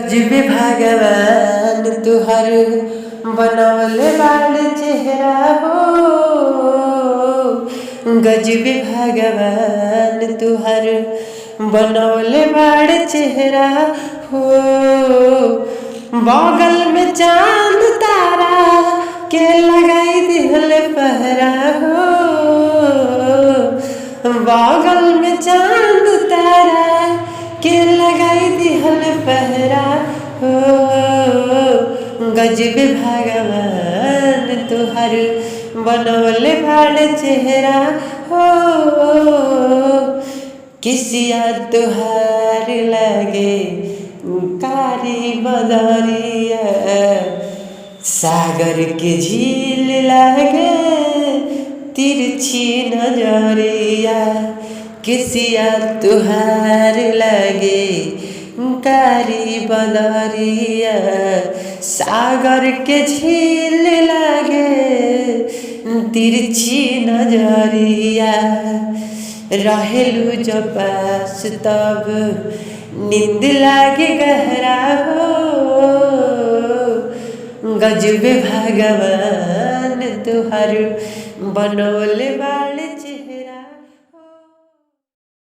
गजब भगवान तुहर बनवले बाड़ चेहरा हो। गजब भगवान तुहर बनवले बाड़ चेहरा हो। बगल में चांद तारा के लगाई दिहल पहरा हो। बगल में चांद तारा के लगाई दिहल पहरा हो। गजब भगवान तुहर बनवले बाड़ चेहरा हो। किसिया तुहार लगे कारी बदरिया, सागर के झील लगे तिरछी नजरिया। किसिया तुहार लगे कारी बदरिया, सागर के झील लगे तिरछी नजरिया। रहेलू जो पास तब नींद लागे गहरा हो। गजब भगवान तुहर बनवले बाड़